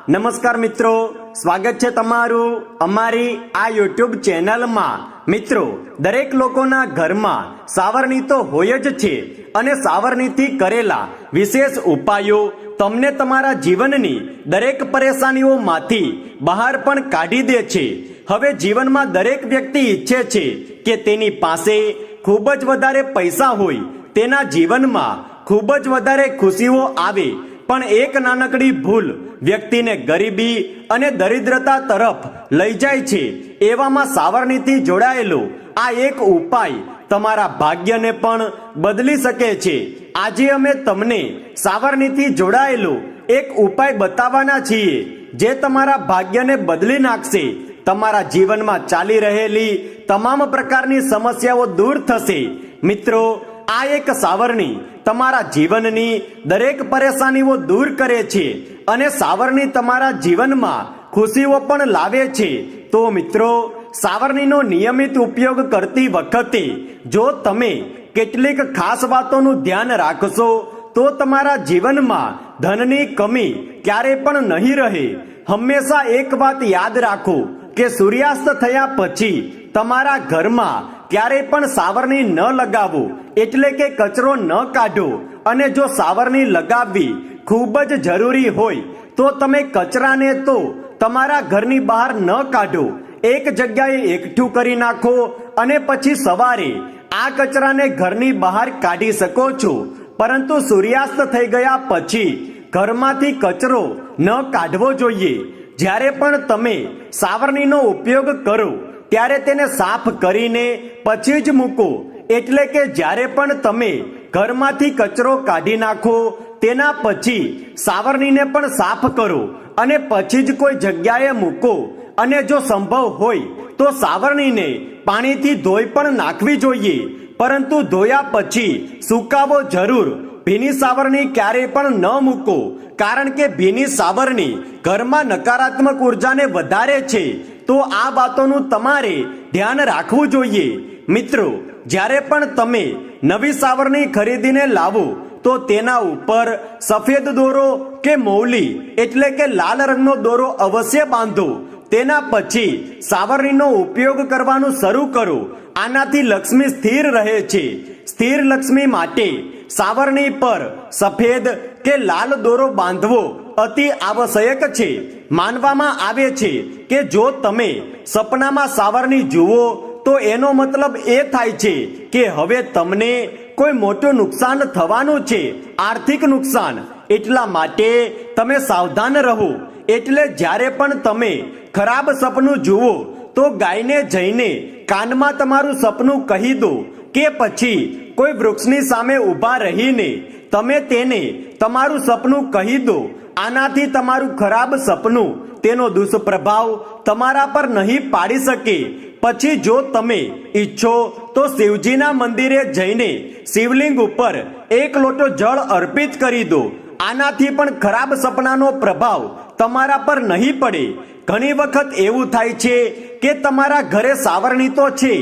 નમસ્કાર મિત્રો, સ્વાગત છે તમારું અમારી આ યુટ્યુબ ચેનલમાં। મિત્રો, દરેક લોકોના ઘરમાં સાવરણી તો હોય જ છે અને સાવરણીથી કરેલા વિશેષ ઉપાયો તમને તમારા જીવનની દરેક પરેશાનીઓમાંથી બહાર પણ કાઢી દે છે। હવે જીવનમાં દરેક વ્યક્તિ ઈચ્છે છે કે તેની પાસે ખૂબ જ વધારે પૈસા હોય, તેના જીવનમાં ખૂબ જ વધારે ખુશીઓ આવે, પણ એક નાનકડી ભૂલ વ્યક્તિને ગરીબી અને દરિદ્રતા તરફ લઈ જાય છે। એવામાં સાવરણીથી જોડાયેલો આ એક ઉપાય તમારા ભાગ્યને પણ બદલી શકે છે। આજે અમે તમને સાવરણીથી જોડાયેલો એક ઉપાય બતાવવાના છીએ જે તમારા ભાગ્યને બદલી નાખશે। તમારા જીવનમાં ચાલી રહેલી તમામ પ્રકારની સમસ્યાઓ દૂર થશે। મિત્રો, આ એક સાવરણી તમારા જીવનની દરેક પરેશાનીઓ દૂર કરે છે અને સાવરણી તમારા જીવનમાં ખુશીઓ પણ લાવે છે। તો મિત્રો, સાવરણીનો નિયમિત ઉપયોગ કરતી વખતે જો તમે કેટલીક ખાસ વાતોનું ધ્યાન રાખશો તો તમારા જીવનમાં ધનની કમી ક્યારે પણ નહીં રહે। હંમેશા એક વાત યાદ રાખો કે સૂર્યાસ્ત થયા પછી તમારા ઘરમાં ક્યારેય પણ સાવરણી ન લગાવો, એટલે કે કચરો ન કાઢો, અને જો સાવરણી લગાવવી ખૂબ જ જરૂરી હોય તો તમે કચરાને તો તમારા ઘરની બહાર ન કાઢો, એક જગ્યાએ એકઠું કરી નાખો અને પછી સવારે આ કચરાને ઘરની બહાર કાઢી શકો છો। પરંતુ સૂર્યાસ્ત થઈ ગયા પછી ઘરમાંથી કચરો ન કાઢવો જોઈએ। જ્યારે પણ તમે સાવરણીનો ઉપયોગ કરો ત્યારે તેને સાફ કરીને પછી જ મૂકો, એટલે કે જ્યારે પણ તમે ઘરમાંથી કચરો કાઢી નાખો તેના પછી સાવરણીને પણ સાફ કરો અને પછી જ કોઈ જગ્યાએ મૂકો। અને જો સંભવ હોય તો સાવરણીને પાણીથી ધોઈ પણ નાખવી જોઈએ, પરંતુ ધોયા પછી સુકાવો જરૂર। ભીની સાવરણી ક્યારેય પણ ન મૂકો, કારણ કે ભીની સાવરણી ઘરમાં નકારાત્મક ઉર્જાને વધારે છે। તો આ વાતોનું તમારે ધ્યાન રાખવું જોઈએ। મિત્રો, જ્યારે પણ તમે નવી સાવરણી ખરીદીને લાવો તો તેના ઉપર સફેદ દોરો કે મૌલી એટલે કે લાલ રંગનો દોરો અવશ્ય બાંધો। તેના પછી સાવરણીનો ઉપયોગ કરવાનું શરૂ કરો। આનાથી લક્ષ્મી સ્થિર રહે છે। સ્થિર લક્ષ્મી માટે સાવરણી પર સફેદ કે લાલ દોરો બાંધવો અતિ આવશ્યક છે। માનવામાં આવે છે કે જો તમે સપનામાં સાવરણી જુઓ તો એનો મતલબ એ થાય છે કે હવે તમને કોઈ મોટું નુકસાન થવાનું છે, આર્થિક નુકસાન। એટલા માટે તમે સાવધાન રહો। એટલે જ્યારે પણ તમે ખરાબ સપનું જુઓ તો ગાયને જઈને કાનમાં તમારું સપનું કહી દો, કે પછી કોઈ વૃક્ષની સામે ઊભા રહીને તમે તેને તમારું સપનું કહી દો। આનાથી તમારું ખરાબ સપનું તેનો દુષ્પ્રભાવ તમારા પર નહીં પાડી શકે। પછી જો તમે ઈચ્છો તો શિવજીના મંદિરે જઈને શિવલિંગ ઉપર એક લોટો જળ અર્પિત કરી દો। આનાથી પણ ખરાબ સપનાનો પ્રભાવ તમારા પર નહીં પડે। ઘણી વખત એવું થાય છે કે તમારા ઘરે સાવરણી તો છે,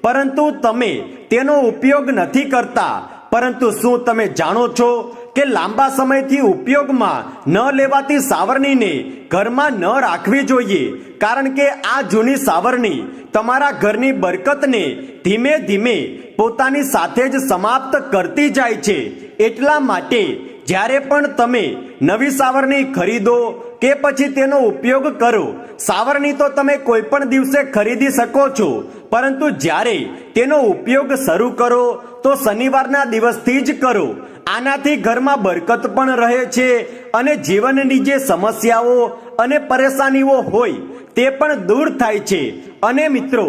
પરંતુ તમે તેનો ઉપયોગ નથી કરતા। પરંતુ શું તમે જાણો છો કે લાંબા સમયથી ઉપયોગમાં ન લેવાતી સાવરણીને ઘરમાં ન રાખવી જોઈએ, કારણ કે આ જૂની સાવરણી તમારા ઘરની બરકતને ધીમે ધીમે પોતાની સાથે જ સમાપ્ત કરતી જાય છે। એટલા માટે જ્યારે પણ તમે નવી સાવરણી ખરીદો કે પછી તેનો ઉપયોગ કરો, સાવરણી તો તમે કોઈ પણ દિવસે ખરીદી શકો છો, પરંતુ જ્યારે તેનો ઉપયોગ શરૂ કરો તો શનિવારના દિવસથી જ કરો। આનાથી ઘરમાં બરકત પણ રહે છે અને જીવનની જે સમસ્યાઓ અને પરેશાનીઓ હોય તે પણ દૂર થાય છે। અને મિત્રો,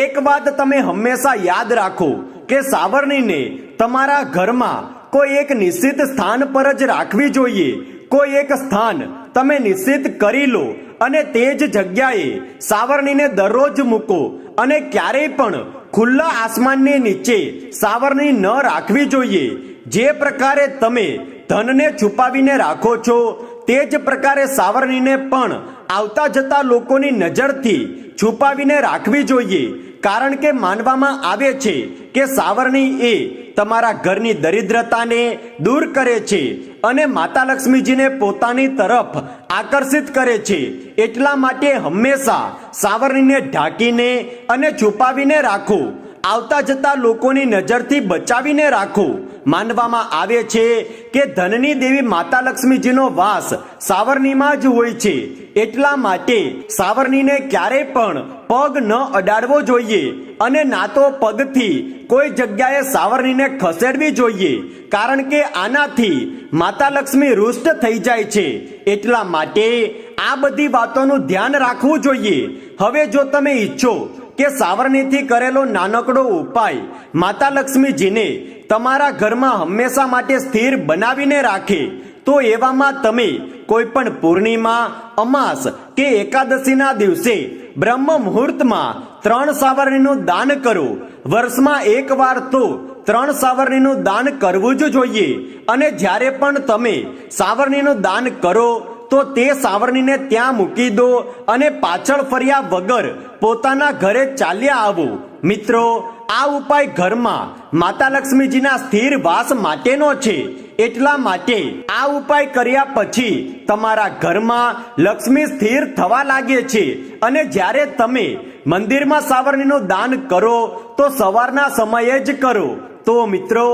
એક વાત તમે હંમેશા યાદ રાખો કે સાવરણીને તમારા ઘરમાં કોઈ એક નિશ્ચિત સ્થાન પર જ રાખવી જોઈએ। કોઈ એક સ્થાન તમે નિશ્ચિત કરી લો અને તે જ જગ્યાએ સાવરણીને દરરોજ મૂકો, અને ક્યારેય પણ ખુલ્લા આસમાનની નીચે સાવરણી ન રાખવી જોઈએ। જે પ્રકારે તમે ધનને છુપાવીને રાખો છો તે જ પ્રકારે સાવરણીને પણ આવતા જતા લોકોની નજરથી છુપાવીને રાખવી જોઈએ। કારણ કે માનવામાં આવે છે કે સાવરણી એ તમારા ઘરની દરિદ્રતાને દૂર કરે છે અને માતા લક્ષ્મીજીને પોતાની તરફ આકર્ષિત કરે છે. એટલા માટે હંમેશા સાવરણીને ઢાંકીને અને છુપાવીને રાખો. આવતા જતા લોકોની નજરથી બચાવીને રાખો. માનવામાં આવે છે કે ધનની દેવી માતા લક્ષ્મીજીનો વાસ સાવરણીમાં જ હોય છે. એટલા માટે સાવરણીને ક્યારેય પણ પગ ન અડાડવો જોઈએ અને ના તો પગથી કોઈ જગ્યાએ સાવરણીને ખસેડવી જોઈએ, કારણ કે આનાથી માતા લક્ષ્મી રૂષ્ટ થઈ જાય છે. એટલા માટે આ બધી વાતોનું ધ્યાન રાખવું જોઈએ. હવે જો તમે ઈચ્છો કે સાવરણીથી કરેલો નાનકડો ઉપાય માતા લક્ષ્મીજીને તમારા ઘરમાં હંમેશા માટે સ્થિર બનાવીને રાખે, તો એવામાં તમે કોઈ પણ પૂર્ણિમા, અમાસ કે એકાદશીના દિવસે બ્રહ્મ મુહૂર્તમાં 3 સાવરણીનું દાન કરો. વર્ષમાં એક વાર તો 3 સાવરણીનું દાન કરવું જ જોઈએ. અને જ્યારે પણ તમે સાવરણીનું દાન કરો તો તે સાવરણીને ત્યાં મૂકી દો અને પાછળ ફર્યા વગર પોતાના ઘરે ચાલ્યા આવો. મિત્રો, આ ઉપાય ઘરમાં માતા લક્ષ્મીજીના સ્થિર વાસ માટેનો છે. એટલા માટે આ ઉપાય કર્યા પછી તમારા ઘરમાં લક્ષ્મી સ્થિર થવા લાગે છે. અને જ્યારે તમે મંદિરમાં સાવરણીનું દાન કરો તો સવારના સમયે જ કરો. તો મિત્રો,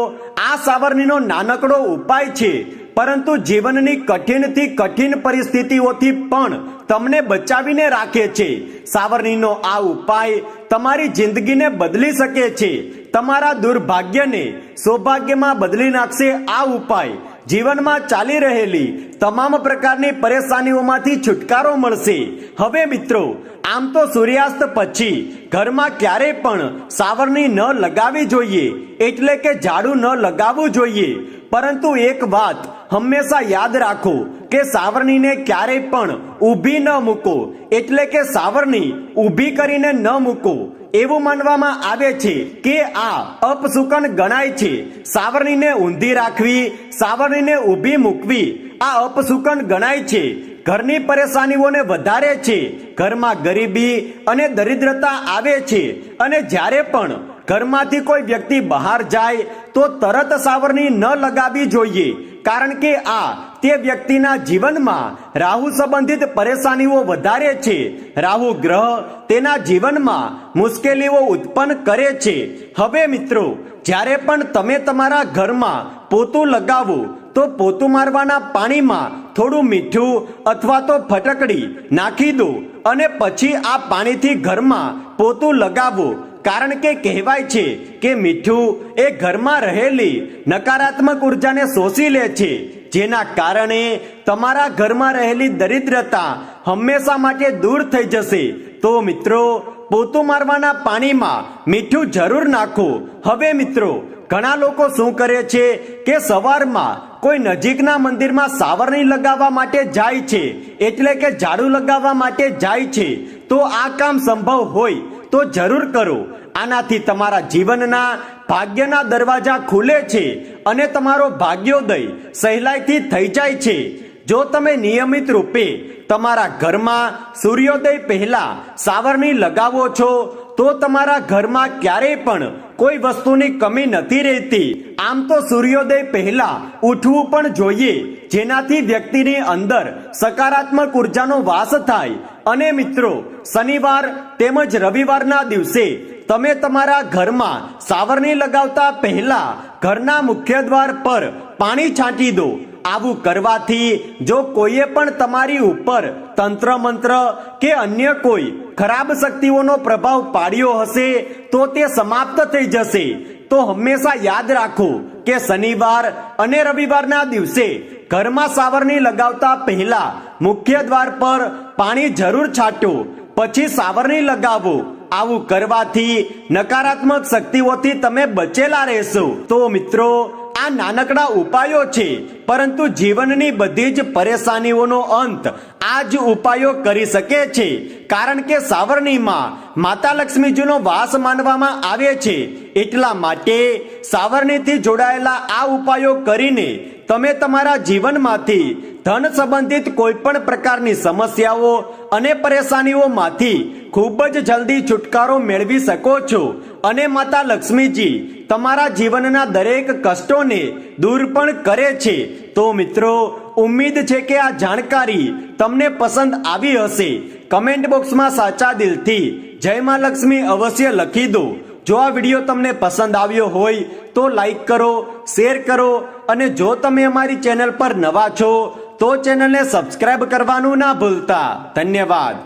આ સાવરણીનો નાનકડો ઉપાય છે, પરંતુ જીવનની કઠિનથી કઠિન પરિસ્થિતિઓથી પણ તમને બચાવીને રાખે છે. સાવરણીનો આ ઉપાય તમારી જિંદગીને બદલી શકે છે. તમારા દુર્ભાગ્યને સૌભાગ્યમાં બદલી નાખશે આ ઉપાય. જીવનમાં ચાલી રહેલી તમામ પ્રકારની પરેશાનીઓમાંથી છુટકારો મળશે. હવે મિત્રો, આમ તો સૂર્યાસ્ત પછી ઘરમાં ક્યારેય પણ સાવરણી ન લગાવવી જોઈએ, એટલે કે ઝાડુ ન લગાવવું જોઈએ. પરંતુ એક વાત હંમેશા યાદ રાખો કે સાવરણીને ક્યારેય પણ ઊભી ન મૂકો, એટલે કે સાવરણી ઊભી કરીને ન મૂકો. એવું માનવામાં આવે છે કે આ અપશુકન ગણાય છે. સાવરણીને ઊંધી રાખવી, સાવરણીને ઊભી મૂકવી આ અપશુકન ગણાય છે. ઘરની પરેશાનીઓને વધારે છે. ઘરમાં ગરીબી અને દરિદ્રતા આવે છે. અને જ્યારે પણ ઘરમાંથી કોઈ વ્યક્તિ બહાર જાય તો તરત સાવરણી ન લગાવવી જોઈએ, કારણ કે આ તે વ્યક્તિના જીવનમાં રાહુ સંબંધિત પરેશાનીઓ વધારે છે. રાહુ ગ્રહ તેના જીવનમાં મુશ્કેલીઓ ઉત્પન્ન કરે છે. હવે મિત્રો, જ્યારે પણ તમે તમારા ઘરમાં પોતું લગાવો તો પોતું મારવાના પાણીમાં થોડું મીઠું અથવા તો ફટકડી નાખી દો અને પછી આ પાણીથી ઘરમાં પોતું લગાવો. કારણ કે કહેવાય છે કે મીઠું એ ઘરમાં રહેલી નકારાત્મક ઉર્જાને શોષી લે છે, જેના કારણે તમારા ઘરમાં રહેલી દરિદ્રતા હંમેશા માટે દૂર થઈ જશે. તો મિત્રો, પોતું મારવાના પાણીમાં મીઠું જરૂર નાખો. હવે મિત્રો, ઘણા લોકો શું કરે છે કે સવારમાં કોઈ નજીકના મંદિરમાં સાવરણી લગાવવા માટે જાય છે, એટલે કે ઝાડુ લગાવવા માટે જાય છે. તો આ કામ સંભવ હોય તો જરૂર કરો. આનાથી તમારા જીવનના ભાગ્યના દરવાજા ખુલે છે અને તમારો ભાગ્યોદય સહેલાઈથી થઈ જાય છે. જો તમે નિયમિત રૂપે તમારા ઘરમાં સૂર્યોદય પહેલા સાવરણી લગાવો છો તો તમારા ઘરમાં ક્યારેય પણ કોઈ વસ્તુની કમી નથી રહેતી. આમ તો સૂર્યોદય પહેલા ઉઠવું પણ જોઈએ, જેનાથી વ્યક્તિની અંદર સકારાત્મક ઉર્જાનો વાસ થાય. અને મિત્રો, શનિવાર તેમજ રવિવારના દિવસે તમે તમારા ઘરમાં સાવરણી લગાવતા પહેલા ઘરના મુખ્ય દ્વાર પર પાણી છાંટી દો. આવું કરવાથી જો કોઈએ પણ તમારી ઉપર તંત્ર મંત્ર કે અન્ય કોઈ ખરાબ શક્તિઓનો પ્રભાવ પાડ્યો હશે તો તે સમાપ્ત થઈ જશે. તો હંમેશા યાદ રાખો કે શનિવાર અને રવિવારના દિવસે ઘરમાં સાવરણી લગાવતા પહેલા મુખ્ય દ્વાર પર પાણી જરૂર છાંટો, પછી સાવરણી લગાવો. આવું કરવાથી નકારાત્મક શક્તિઓથી તમે બચેલા રહેશો. તો મિત્રો, આ નાનકડા ઉપાયો છે, પરંતુ જીવનની બધી જ પરેશાનીઓનો અંત આ જ ઉપાયો કરી શકે છે. કારણ કે સાવરણીમાં માતા લક્ષ્મીજીનો વાસ માનવામાં આવે છે. એટલા માટે સાવરણીથી જોડાયેલા આ ઉપાયો કરીને તમે તમારા જીવનમાંથી ધન સંબંધિત કોઈ પણ પ્રકારની સમસ્યાઓ અને પરેશાનીઓમાંથી ખૂબ જ જલ્દી છુટકારો મેળવી શકો છો. અને માતા લક્ષ્મીજી તમારા જીવનના દરેક કષ્ટોને દૂર પણ કરે છે. તો મિત્રો, ઉમ્મીદ છે કે આ જાણકારી તમને પસંદ આવી હશે. કમેન્ટ બોક્સમાં સાચા દિલથી જય માં લક્ષ્મી અવશ્ય લખી દો. જો આ વિડીયો તમને પસંદ આવ્યો હોય તો લાઈક કરો, શેર કરો અને જો તમે અમારી ચેનલ પર નવા છો તો ચેનલને સબસ્ક્રાઇબ કરવાનું ના ભૂલતા. ધન્યવાદ.